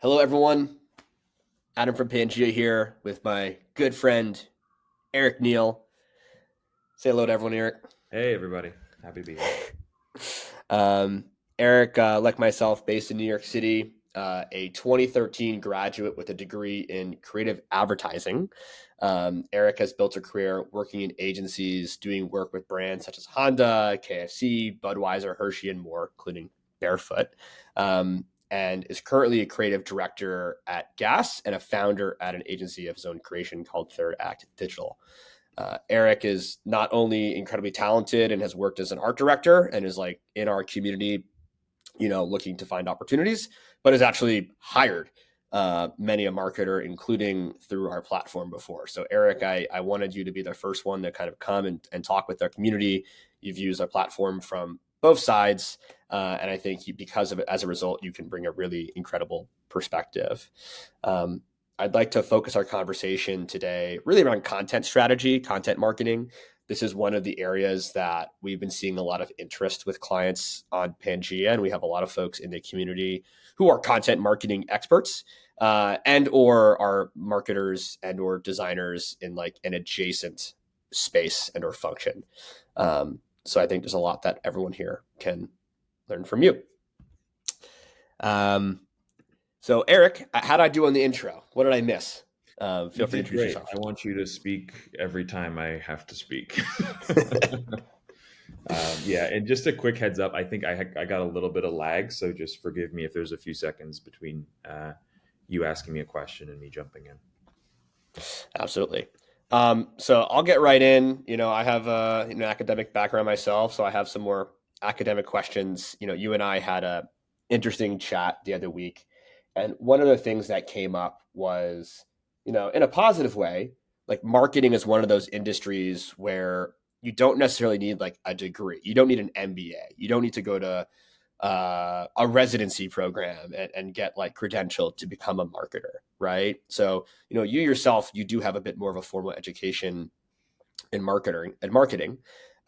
Hello, everyone. Adam from Pangea here with my good friend Eric Neal. Say hello to everyone, Eric. Hey everybody, happy to be here. Um, Eric, like myself, based in New York City, a 2013 graduate with a degree in creative advertising. Eric has built a career working in agencies, doing work with brands such as Honda, KFC, Budweiser, Hershey, and more, including Barefoot. And is currently a creative director at Gas and a founder at an agency of his own creation called Third Act Digital. Eric is not only incredibly talented and has worked as an art director and is like in our community, looking to find opportunities, but has actually hired many a marketer, including through our platform before. So, Eric, I wanted you to be the first one to kind of come and talk with our community. You've used our platform from both sides. And I think because of it, as a result, you can bring a really incredible perspective. Um, I'd like to focus our conversation today really around content strategy, content marketing. This is one of the areas that we've been seeing a lot of interest with clients on Pangea, and we have a lot of folks in the community who are content marketing experts and or are marketers and or designers in like an adjacent space and or function. So I think there's a lot that everyone here can learn from you. Um, so Eric, how did I do on the intro? What did I miss? You Feel free to did introduce great. yourself. I want you to speak every time I have to speak. Yeah, and just a quick heads up. I think I got a little bit of lag, so just forgive me if there's a few seconds between you asking me a question and me jumping in. Absolutely. So I'll get right in. I have an academic background myself, so I have some more academic questions. You and I had a interesting chat the other week, and one of the things that came up was, in a positive way, like marketing is one of those industries where you don't necessarily need like a degree. You don't need an MBA. You don't need to go to a residency program and get like credentialed to become a marketer, right? So, you yourself, you do have a bit more of a formal education in marketing.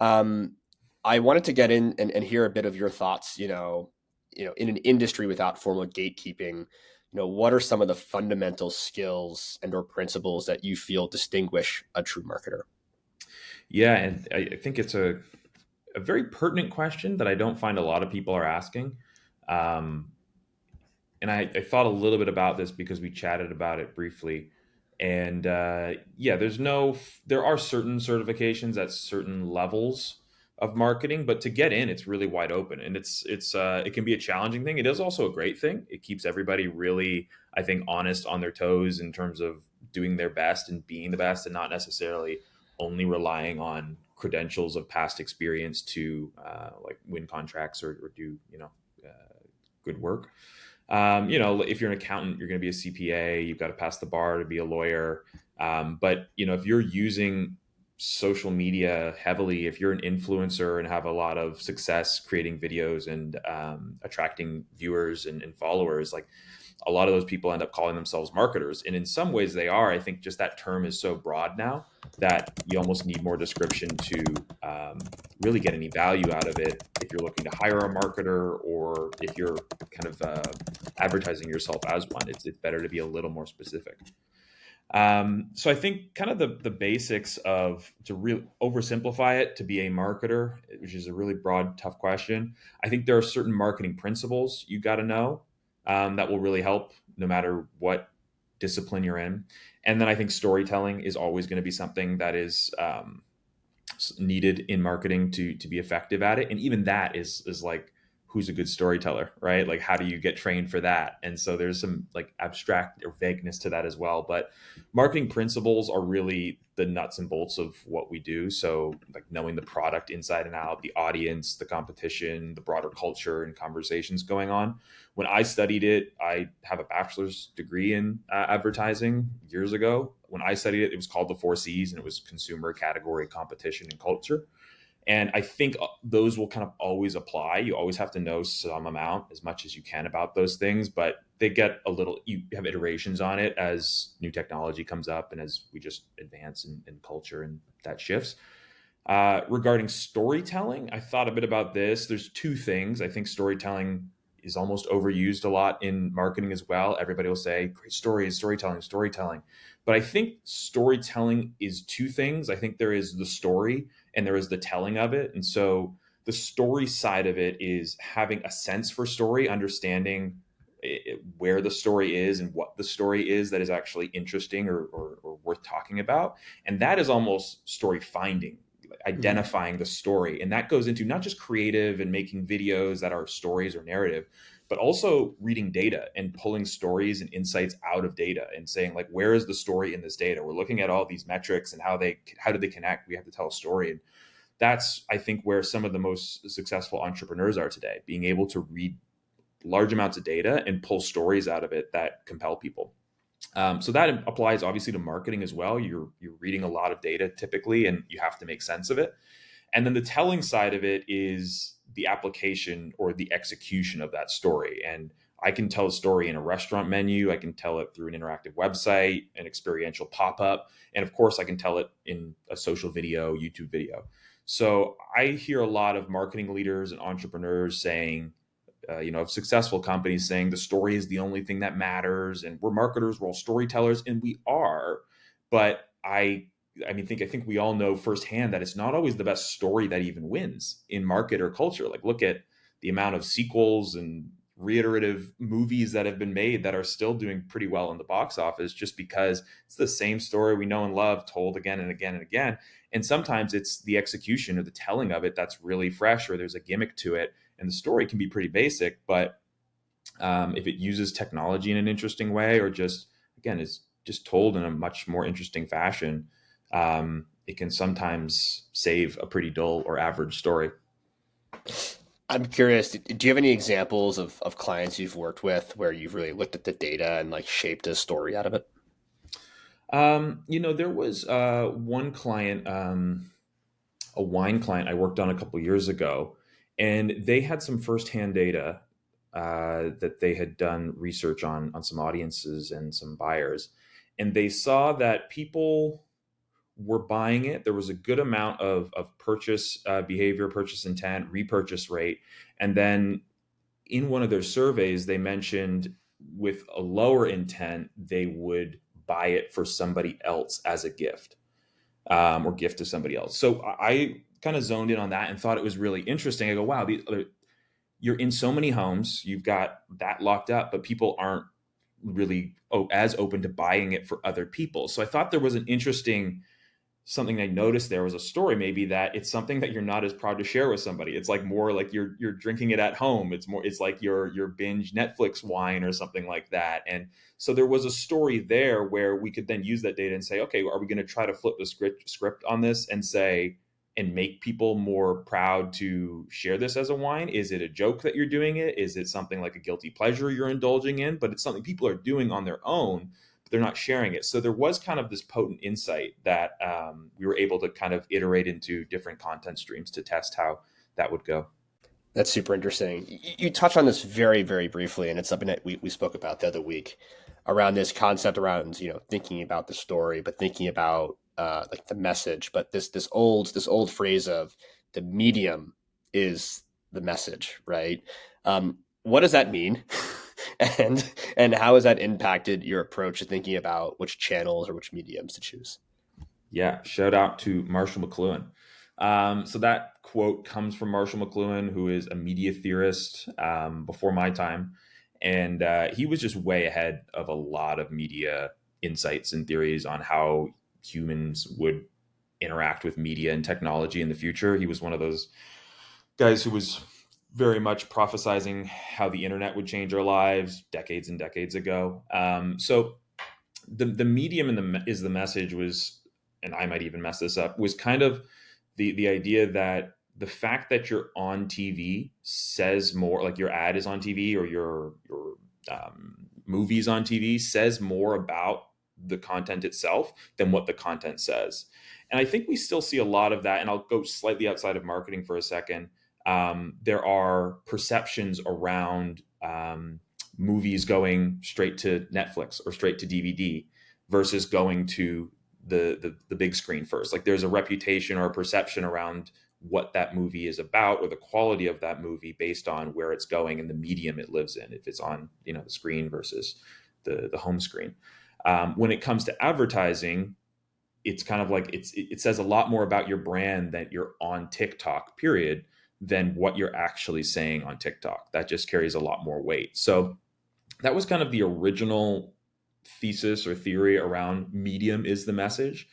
Um, I wanted to get in and hear a bit of your thoughts, in an industry without formal gatekeeping, what are some of the fundamental skills and or principles that you feel distinguish a true marketer? Yeah, and I think it's a very pertinent question that I don't find a lot of people are asking. Um, and I thought a little bit about this because we chatted about it briefly. And yeah, there are certain certifications at certain levels of marketing, but to get in, it's really wide open, and it can be a challenging thing. It is also a great thing. It keeps everybody really, I think, honest on their toes in terms of doing their best and being the best, and not necessarily only relying on credentials of past experience to like win contracts or do good work. If you're an accountant, you're going to be a CPA. You've got to pass the bar to be a lawyer. But if you're using social media heavily, if you're an influencer and have a lot of success creating videos and attracting viewers and followers, like a lot of those people end up calling themselves marketers. And in some ways they are. I think just that term is so broad now that you almost need more description to really get any value out of it if you're looking to hire a marketer or if you're kind of advertising yourself as one. It's better to be a little more specific. So I think kind of the basics of to really oversimplify it to be a marketer, which is a really broad, tough question. I think there are certain marketing principles you got to know that will really help no matter what discipline you're in. And then I think storytelling is always going to be something that is needed in marketing to be effective at it. And even that is like, who's a good storyteller, right? Like, how do you get trained for that? And so there's some like abstract or vagueness to that as well. But marketing principles are really the nuts and bolts of what we do. So like knowing the product inside and out, the audience, the competition, the broader culture and conversations going on. When I studied it, I have a bachelor's degree in advertising years ago. When I studied it, it was called the 4 C's, and it was consumer, category, competition, and culture. And I think those will kind of always apply. You always have to know some amount, as much as you can, about those things, but they get a little, you have iterations on it as new technology comes up and as we just advance in culture and that shifts. Regarding storytelling, I thought a bit about this. There's two things. I think storytelling is almost overused a lot in marketing as well. Everybody will say great stories, storytelling, storytelling. But I think storytelling is two things. I think there is the story and there is the telling of it. And so the story side of it is having a sense for story, understanding where the story is and what the story is that is actually interesting or worth talking about. And that is almost story finding, Mhm. identifying the story. And that goes into not just creative and making videos that are stories or narrative, but also reading data and pulling stories and insights out of data and saying, like, where is the story in this data? We're looking at all these metrics and how do they connect? We have to tell a story. And that's, I think, where some of the most successful entrepreneurs are today, being able to read large amounts of data and pull stories out of it that compel people. So that applies obviously to marketing as well. You're reading a lot of data typically, and you have to make sense of it. And then the telling side of it is the application or the execution of that story. And I can tell a story in a restaurant menu. I can tell it through an interactive website, an experiential pop up, and of course, I can tell it in a social video, YouTube video. So I hear a lot of marketing leaders and entrepreneurs saying, of successful companies saying the story is the only thing that matters, and we're marketers, we're all storytellers, and we are. But I think we all know firsthand that it's not always the best story that even wins in market or culture. Like, look at the amount of sequels and reiterative movies that have been made that are still doing pretty well in the box office, just because it's the same story we know and love told again and again and again. And sometimes it's the execution or the telling of it that's really fresh, or there's a gimmick to it, and the story can be pretty basic. But if it uses technology in an interesting way, or just again is just told in a much more interesting fashion, it can sometimes save a pretty dull or average story. I'm curious, do you have any examples of clients you've worked with where you've really looked at the data and like shaped a story out of it? There was one client, a wine client I worked on a couple years ago, and they had some firsthand data that they had done research on some audiences and some buyers, and they saw that people were buying it. There was a good amount of purchase behavior, purchase intent, repurchase rate, and then in one of their surveys, they mentioned with a lower intent, they would buy it for somebody else as a gift, or gift to somebody else. So I kind of zoned in on that and thought it was really interesting. I go, wow, you're in so many homes, you've got that locked up, but people aren't really as open to buying it for other people. So I thought there was an interesting something I noticed there was a story maybe that it's something that you're not as proud to share with somebody. It's like more like you're drinking it at home. It's like your binge Netflix wine or something like that. And so there was a story there where we could then use that data and say, okay, are we going to try to flip the script on this and say and make people more proud to share this as a wine? Is it a joke that you're doing it? Is it something like a guilty pleasure you're indulging in? But it's something people are doing on their own, they're not sharing it. So there was kind of this potent insight that we were able to kind of iterate into different content streams to test how that would go. That's super interesting. You touched on this very, very briefly, and it's something that we spoke about the other week around this concept around thinking about the story, but thinking about like the message. But this old phrase of the medium is the message, right? What does that mean? and how has that impacted your approach to thinking about which channels or which mediums to choose? Yeah, shout out to Marshall McLuhan. So that quote comes from Marshall McLuhan, who is a media theorist before my time, and he was just way ahead of a lot of media insights and theories on how humans would interact with media and technology in the future. He was one of those guys who was very much prophesizing how the internet would change our lives decades and decades ago. So the medium and is the message was, and I might even mess this up, was kind of the idea that the fact that you're on TV says more, like your ad is on TV or your movies on TV says more about the content itself than what the content says. And I think we still see a lot of that. And I'll go slightly outside of marketing for a second. There are perceptions around movies going straight to Netflix or straight to DVD versus going to the big screen first. Like there's a reputation or a perception around what that movie is about or the quality of that movie based on where it's going and the medium it lives in, if it's on, the screen versus the home screen. When it comes to advertising, it's kind of like it says a lot more about your brand that you're on TikTok, period, than what you're actually saying on TikTok. That just carries a lot more weight. So that was kind of the original thesis or theory around medium is the message.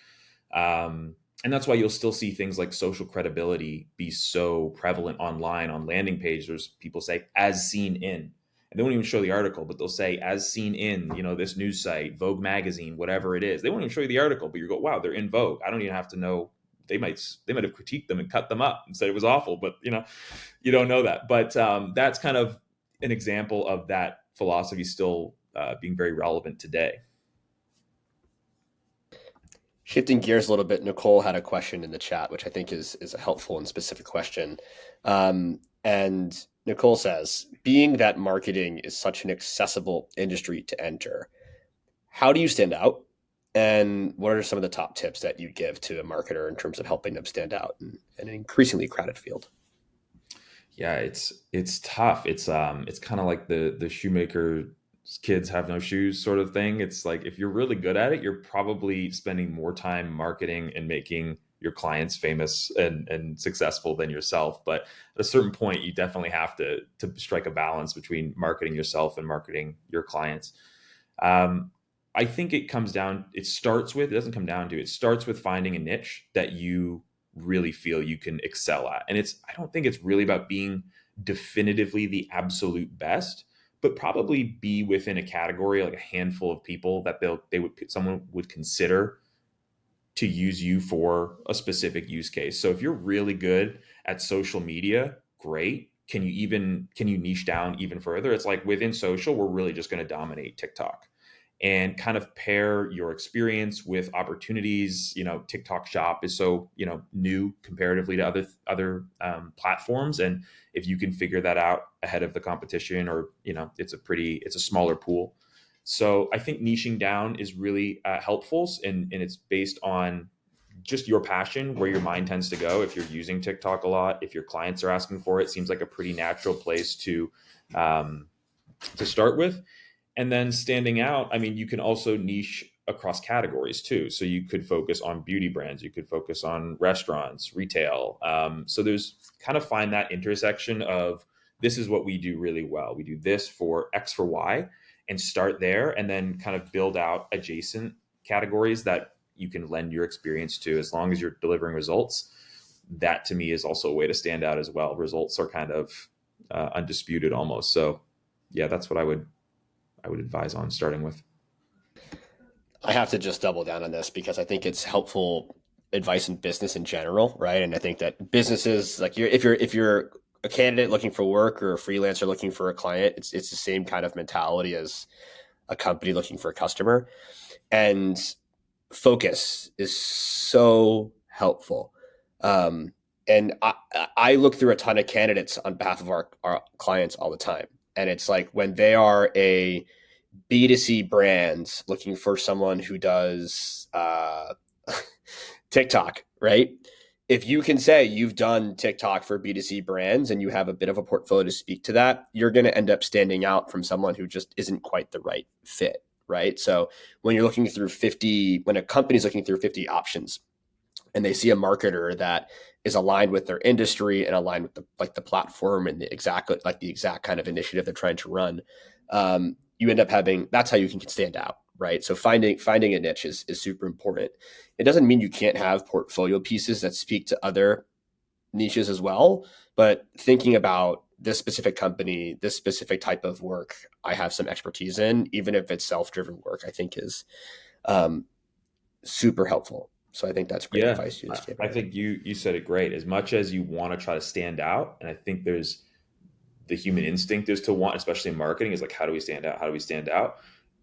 And that's why you'll still see things like social credibility be so prevalent online on landing pages. People say as seen in, and they won't even show the article, but they'll say as seen in, this news site, Vogue magazine, whatever it is. They won't even show you the article, but you go, wow, they're in Vogue. I don't even have to know. They might have critiqued them and cut them up and said it was awful, but you don't know that. But that's kind of an example of that philosophy still being very relevant today. Shifting gears a little bit, Nicole had a question in the chat, which I think is a helpful and specific question. And Nicole says, being that marketing is such an accessible industry to enter, how do you stand out? And what are some of the top tips that you'd give to a marketer in terms of helping them stand out in an increasingly crowded field? Yeah, it's tough. It's kind of like the shoemaker kids have no shoes sort of thing. It's like if you're really good at it, you're probably spending more time marketing and making your clients famous and successful than yourself. But at a certain point, you definitely have to strike a balance between marketing yourself and marketing your clients. Um, I think it doesn't come down to, it starts with finding a niche that you really feel you can excel at. And I don't think it's really about being definitively the absolute best, but probably be within a category, like a handful of people that someone would consider to use you for a specific use case. So if you're really good at social media, great. Can you niche down even further? It's like within social, we're really just going to dominate TikTok and kind of pair your experience with opportunities. TikTok Shop is so new comparatively to other platforms, and if you can figure that out ahead of the competition, or it's a smaller pool. So I think niching down is really helpful, and it's based on just your passion, where your mind tends to go. If you're using TikTok a lot, if your clients are asking for it, it seems like a pretty natural place um, to start with. And then standing out, I mean, you can also niche across categories too. So you could focus on beauty brands, you could focus on restaurants, retail. So there's kind of find that intersection of, this is what we do really well. We do this for X for Y, and start there, and then kind of build out adjacent categories that you can lend your experience to, as long as you're delivering results. That to me is also a way to stand out as well. Results are kind of undisputed almost. So yeah, that's what I would advise on starting with. I have to just double down on this because I think it's helpful advice in business in general, right? And I think that businesses, like if you're a candidate looking for work or a freelancer looking for a client, it's the same kind of mentality as a company looking for a customer. And focus is so helpful. Um, and I look through a ton of candidates on behalf of our clients all the time. And it's like when they are a B2C brand looking for someone who does TikTok, right? If you can say you've done TikTok for B2C brands and you have a bit of a portfolio to speak to that, you're going to end up standing out from someone who just isn't quite the right fit, right? So when a company's looking through 50 options and they see a marketer that is aligned with their industry and aligned with the platform and the exact kind of initiative they're trying to run, you end up having, that's how you can stand out, right? So finding a niche is super important. It doesn't mean you can't have portfolio pieces that speak to other niches as well, but thinking about this specific company, this specific type of work I have some expertise in, even if it's self-driven work, I think is um, super helpful. So I think that's great Yeah, advice you I just gave, I Eric. think you said it great. As much as you want to try to stand out, and I think there's the human instinct is to want, especially in marketing, is like, how do we stand out? How do we stand out?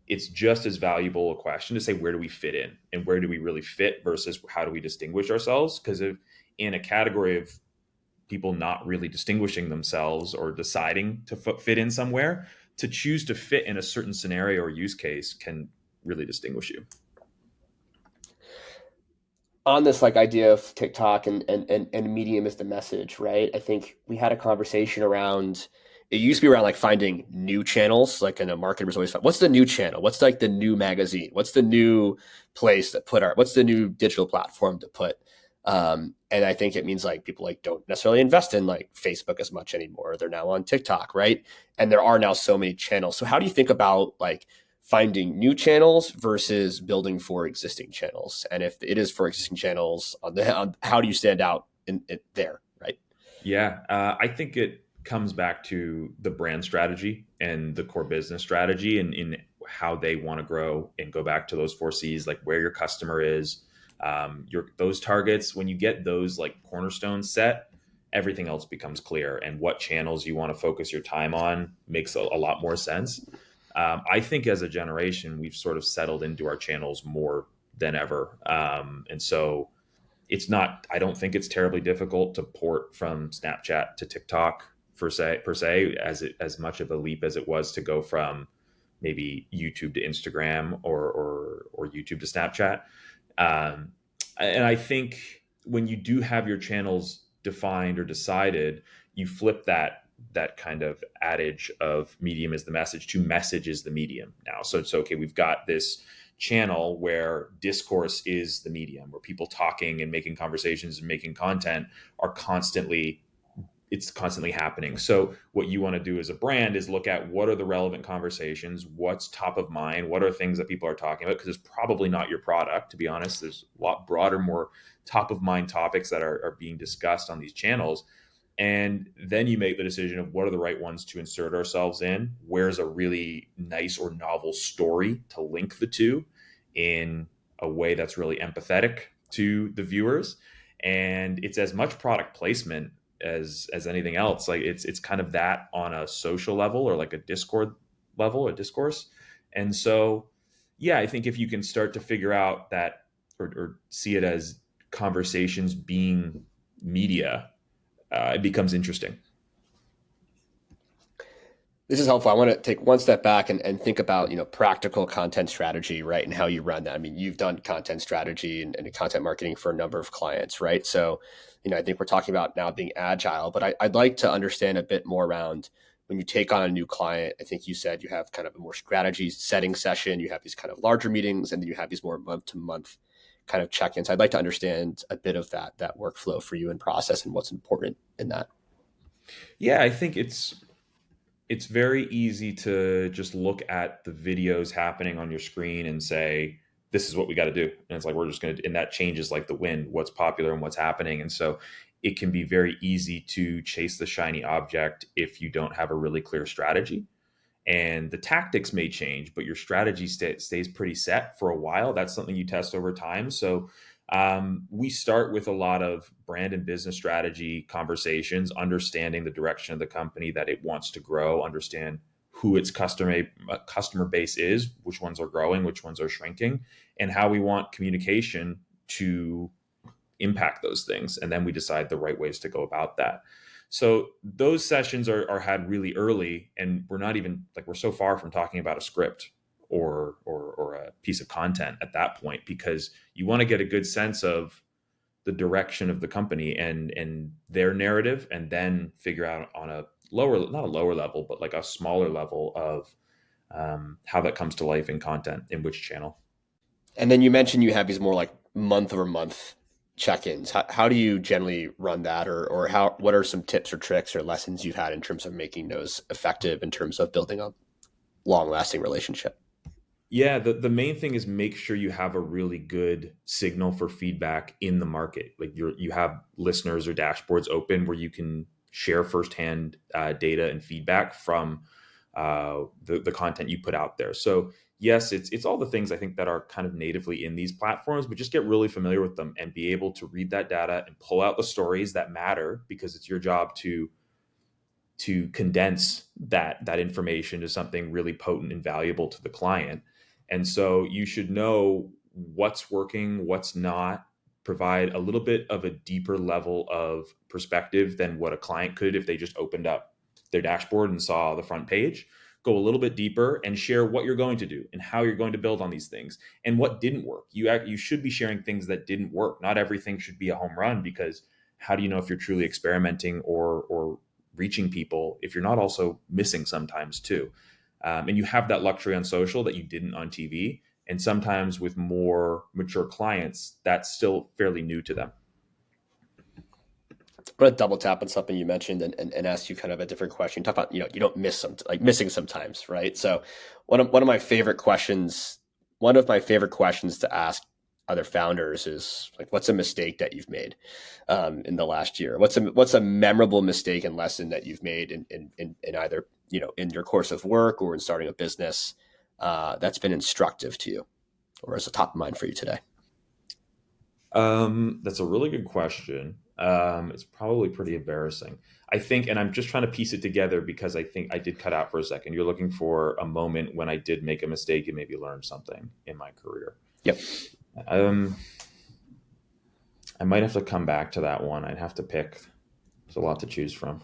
It's just as valuable a question to say, where do we fit in, and where do we really fit versus how do we distinguish ourselves? Because if in a category of people not really distinguishing themselves or deciding to fit in somewhere, to choose to fit in a certain scenario or use case can really distinguish you. on this like idea of TikTok and medium is the message, right? I think we had a conversation around it used to be around like finding new channels, like in a market was always what's the new channel? What's like the new magazine? What's the new place that put our what's the new digital platform to put? And I think it means like people like don't necessarily invest in like Facebook as much anymore. They're now on TikTok, right? And there are now so many channels. So how do you think about like finding new channels versus building for existing channels? And if it is for existing channels, how do you stand out in there, right? Yeah, I think it comes back to the brand strategy and the core business strategy and in how they want to grow and go back to those four C's, like where your customer is, your those targets. When you get those like cornerstones set, everything else becomes clear, and what channels you want to focus your time on makes a lot more sense. I think as a generation, we've sort of settled into our channels more than ever, and so it's not, I don't think it's terribly difficult to port from Snapchat to TikTok per se as much of a leap as it was to go from maybe YouTube to Instagram or YouTube to Snapchat. um, and I think when you do have your channels defined or decided, you flip that kind of adage of medium is the message to message is the medium now. So it's okay. We've got this channel where discourse is the medium, where people talking and making conversations and making content are constantly, it's constantly happening. So what you want to do as a brand is look at what are the relevant conversations, what's top of mind, what are things that people are talking about, because it's probably not your product, to be honest. There's a lot broader, more top of mind topics that are being discussed on these channels. And then you make the decision of what are the right ones to insert ourselves in, where's a really nice or novel story to link the two in a way that's really empathetic to the viewers. And it's as much product placement as anything else. Like it's kind of that on a social level or like a Discord level, a discourse. And so yeah, I think if you can start to figure out that or see it as conversations being media, it becomes interesting. This is helpful. I want to take one step back and think about, practical content strategy, right? And how you run that. I mean, you've done content strategy and content marketing for a number of clients, right? So, I think we're talking about now being agile, but I'd like to understand a bit more around when you take on a new client. I think you said you have kind of a more strategy setting session, you have these kind of larger meetings, and then you have these more month to month kind of check-ins. I'd like to understand a bit of that workflow for you and process and what's important in that. Yeah, I think it's very easy to just look at the videos happening on your screen and say, this is what we got to do. And it's like, we're just going to, and that changes like the wind, what's popular and what's happening. And so it can be very easy to chase the shiny object if you don't have a really clear strategy. And the tactics may change, but your strategy stays pretty set for a while. That's something you test over time. So we start with a lot of brand and business strategy conversations, understanding the direction of the company that it wants to grow, understand who its customer base is, which ones are growing, which ones are shrinking, and how we want communication to impact those things. And then we decide the right ways to go about that. So those sessions are had really early, and we're not even like, we're so far from talking about a script or a piece of content at that point, because you want to get a good sense of the direction of the company and their narrative, and then figure out on a lower, not a lower level, but like a smaller level of how that comes to life in content in which channel. And then you mentioned you have these more like month over month check-ins. How do you generally run that, or what are some tips or tricks or lessons you've had in terms of making those effective in terms of building a long lasting relationship? Yeah, the main thing is make sure you have a really good signal for feedback in the market. Like you have listeners or dashboards open where you can share firsthand data and feedback from the content you put out there. So yes, it's all the things I think that are kind of natively in these platforms, but just get really familiar with them and be able to read that data and pull out the stories that matter, because it's your job to condense that information to something really potent and valuable to the client. And so you should know what's working, what's not, provide a little bit of a deeper level of perspective than what a client could if they just opened up their dashboard and saw the front page. go a little bit deeper and share what you're going to do and how you're going to build on these things and what didn't work. You should be sharing things that didn't work. Not everything should be a home run, because how do you know if you're truly experimenting or reaching people if you're not also missing sometimes too? And you have that luxury on social that you didn't on TV. And sometimes with more mature clients, that's still fairly new to them. I'm going to double tap on something you mentioned and ask you kind of a different question. Talk about, you don't miss some, like missing sometimes, right? So one of my favorite questions, to ask other founders is like, what's a mistake that you've made in the last year? What's a memorable mistake and lesson that you've made in either, in your course of work or in starting a business that's been instructive to you or is a top of mind for you today? That's a really good question. It's probably pretty embarrassing, I think, and I'm just trying to piece it together because I think I did cut out for a second. You're looking for a moment when I did make a mistake and maybe learned something in my career. Yep. Um, I might have to come back to that one. I'd have to pick. There's a lot to choose from.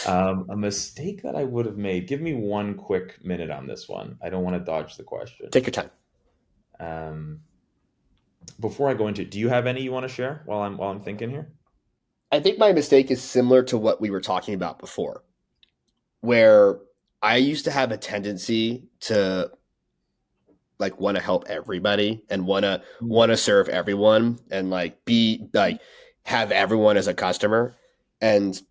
A mistake that I would have made. Give me one quick minute on this one. I don't want to dodge the question. Take your time. Um, Before I go into, do you have any you want to share while I'm thinking here? I think my mistake is similar to what we were talking about before, where I used to have a tendency to like want to help everybody and want to serve everyone and like be like have everyone as a customer. And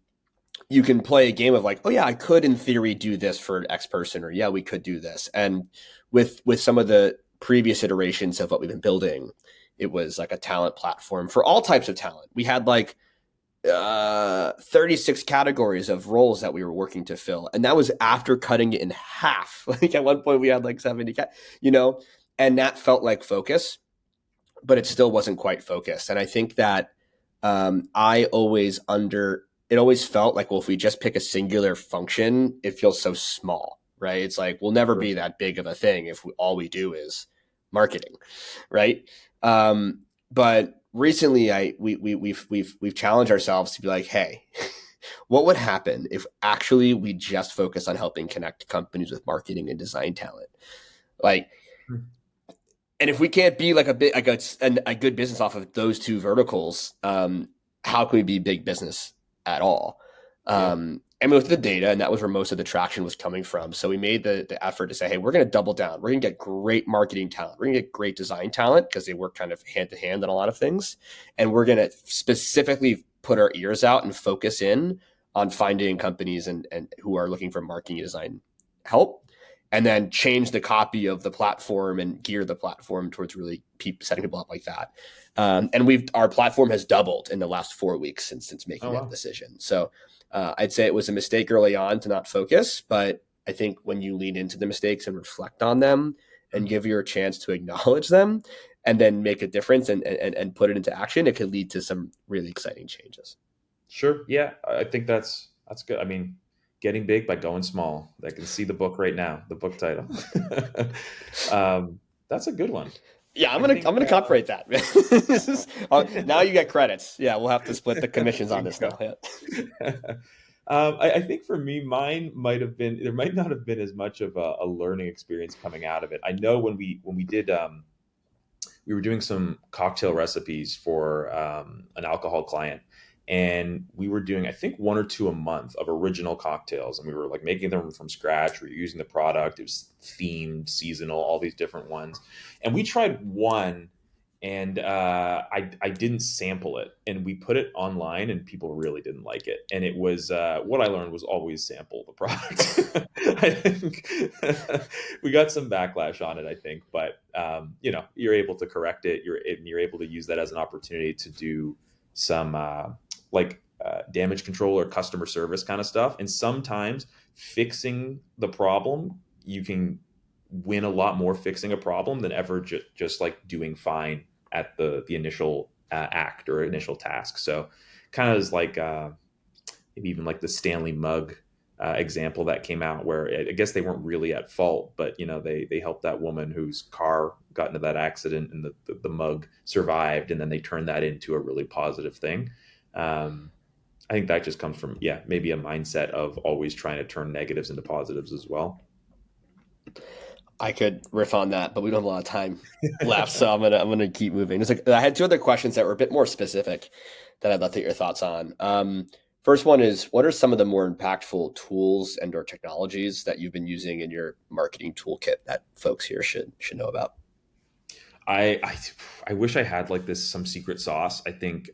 you can play a game of like, oh yeah, I could in theory do this for X person, or yeah, we could do this. And with some of the previous iterations of what we've been building, it was like a talent platform for all types of talent. We had like 36 categories of roles that we were working to fill. And that was after cutting it in half. Like at one point we had like 70, and that felt like focus, but it still wasn't quite focused. And I think that it always felt like, well, if we just pick a singular function, it feels so small, right? It's like, we'll never Sure. be that big of a thing if all we do is marketing, right? But recently, we've challenged ourselves to be like, hey, what would happen if actually we just focus on helping connect companies with marketing and design talent? Like, and if we can't be like a bit like a good business off of those two verticals, how can we be big business at all? Yeah. And we looked at the data, and that was where most of the traction was coming from. So we made the effort to say, hey, we're going to double down. We're going to get great marketing talent. We're going to get great design talent because they work kind of hand to hand on a lot of things. And we're going to specifically put our ears out and focus in on finding companies and who are looking for marketing and design help, and then change the copy of the platform and gear the platform towards really setting people up like that. And our platform has doubled in the last 4 weeks since Oh making that wow. decision. So I'd say it was a mistake early on to not focus, but I think when you lean into the mistakes and reflect on them and Mhm. give you a chance to acknowledge them and then make a difference and put it into action, it could lead to some really exciting changes. Sure. Yeah, I think that's good. I mean, getting big by going small. I can see the book right now. The book title. That's a good one. Yeah, I'm I gonna think. I'm gonna copyright that. Now you get credits. Yeah, we'll have to split the commissions There on you this now. go. Yeah. I think for me, mine might have been. There might not have been as much of a learning experience coming out of it. I know when we did we were doing some cocktail recipes for an alcohol client, and we were doing I think one or two a month of original cocktails, and we were like making them from scratch. We were using the product. It was themed, seasonal, all these different ones, and we tried one. And I didn't sample it, and we put it online, and people really didn't like it. And it was what I learned was always sample the product. I think we got some backlash on it, I think, but you're able to correct it. You're able to use that as an opportunity to do some damage control or customer service kind of stuff. And sometimes fixing the problem, you can win a lot more fixing a problem than ever just like doing fine at the initial act or initial task. So kind of is like maybe even like the Stanley mug example that came out, where I guess they weren't really at fault, but they helped that woman whose car got into that accident, and the mug survived, and then they turned that into a really positive thing. Um, I think that just comes from, yeah, maybe a mindset of always trying to turn negatives into positives as well. I could riff on that, but we don't have a lot of time left, so I'm gonna keep moving. I had two other questions that were a bit more specific that I'd love to get your thoughts on. First one is, what are some of the more impactful tools and or technologies that you've been using in your marketing toolkit that folks here should know about? I, I I wish I had like this some secret sauce. I think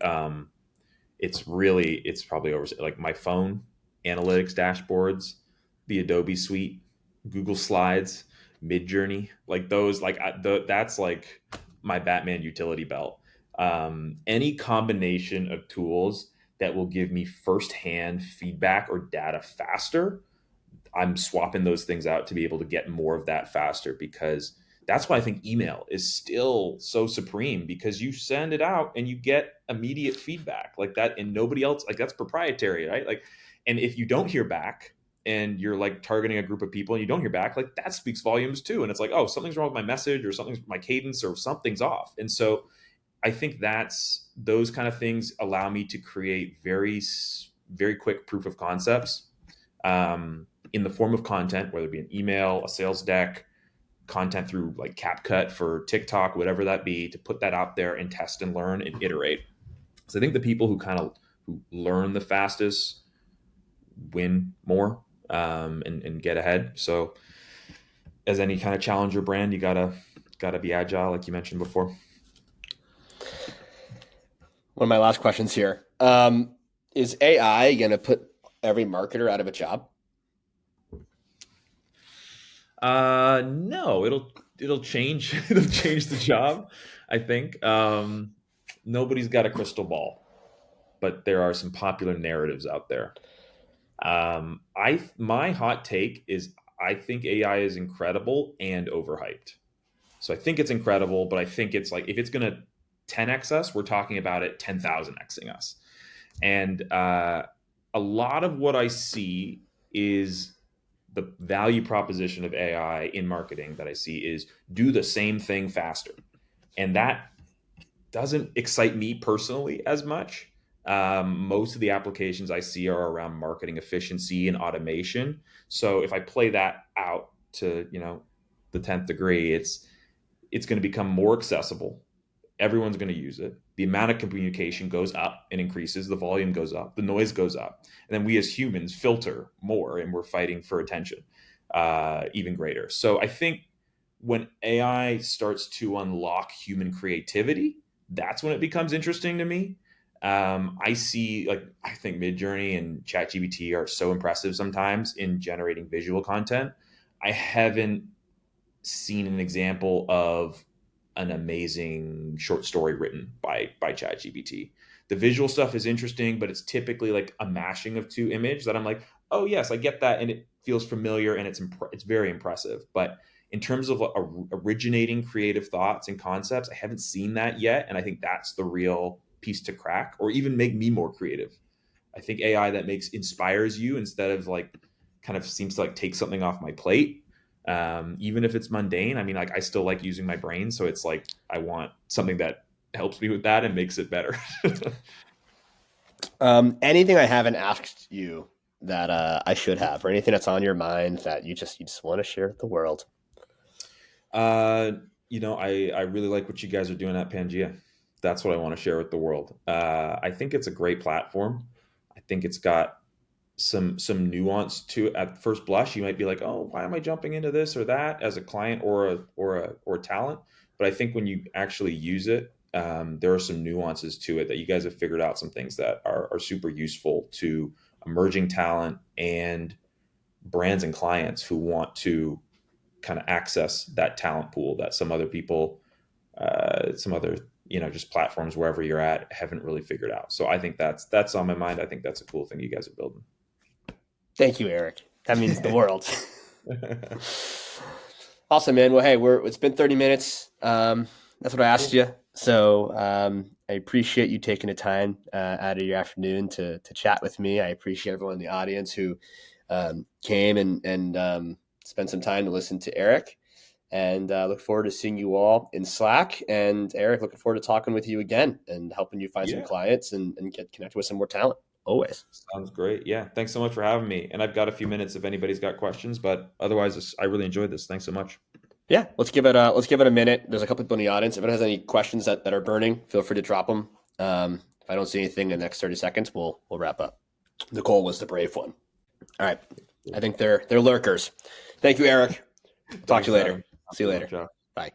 it's probably over like my phone analytics dashboards, the Adobe suite, Google Slides, Midjourney, like those that's like my Batman utility belt. Any combination of tools that will give me firsthand feedback or data faster, I'm swapping those things out to be able to get more of that faster, because that's why I think email is still so supreme, because you send it out and you get immediate feedback like that, and nobody else, like, that's proprietary, right? Like, and if you don't hear back and you're like targeting a group of people and you don't hear back, like that speaks volumes too. And it's like, oh, something's wrong with my message, or something's my cadence, or something's off. And so I think that's those kind of things allow me to create very quick proof of concepts, in the form of content, whether it be an email, a sales deck, content through like CapCut for TikTok, whatever that be, to put that out there and test and learn and iterate. So I think the people who learn the fastest win more, and get ahead. So as any kind of challenger brand, you gotta be agile, like you mentioned before. One of my last questions here. Is AI going to put every marketer out of a job? No, it'll change. It'll change the job. I think nobody's got a crystal ball, but there are some popular narratives out there. I My hot take is I think AI is incredible and overhyped. So I think it's incredible, but I think it's like if it's gonna 10x us, we're talking about it 10,000xing us. And a lot of what I see is the value proposition of AI in marketing that I see is do the same thing faster. And that doesn't excite me personally as much. Most of the applications I see are around marketing efficiency and automation. So if I play that out to, the 10th degree, it's going to become more accessible. Everyone's going to use it. The amount of communication goes up and increases, the volume goes up, the noise goes up. And then we as humans filter more, and we're fighting for attention even greater. So I think when AI starts to unlock human creativity, that's when it becomes interesting to me. I think Midjourney and ChatGPT are so impressive sometimes in generating visual content. I haven't seen an example of an amazing short story written by ChatGPT. The visual stuff is interesting, but it's typically like a mashing of two images that I'm like, oh yes, I get that, and it feels familiar, and it's very impressive. But in terms of originating creative thoughts and concepts, I haven't seen that yet, and I think that's the real piece to crack, or even make me more creative. I think AI that makes inspires you instead of like kind of seems to like take something off my plate. Even if it's mundane, I mean, like I still like using my brain, so it's like I want something that helps me with that and makes it better. Anything I haven't asked you that I should have, or anything that's on your mind that you just want to share with the world? uh, I really like what you guys are doing at Pangea. That's what I want to share with the world. I think it's a great platform. I think it's got some nuance to it. At first blush you might be like, oh, why am I jumping into this or that as a client or a talent? But I think when you actually use it, there are some nuances to it that you guys have figured out, some things that are super useful to emerging talent and brands and clients who want to kind of access that talent pool that some other people, some other, just platforms wherever you're at, haven't really figured out. So I think that's on my mind. I think that's a cool thing you guys are building. Thank you, Eric. That means the world. Awesome, man. Well, hey, it's been 30 minutes. That's what I asked Cool. you. So I appreciate you taking the time out of your afternoon to chat with me. I appreciate everyone in the audience who came and spent some time to listen to Eric. And look forward to seeing you all in Slack. And Eric, looking forward to talking with you again and helping you find some Yeah. clients and get connected with some more talent. Always. Sounds great. Yeah. Thanks so much for having me. And I've got a few minutes if anybody's got questions, but otherwise, I really enjoyed this. Thanks so much. Yeah, let's give it a minute. There's a couple people in the audience. If it has any questions that are burning, feel free to drop them. If I don't see anything in the next 30 seconds, we'll wrap up. Nicole was the brave one. All right. I think they're lurkers. Thank you, Eric. Talk Thanks, to you later. Adam. Have a See you good one. later. Ciao. Bye.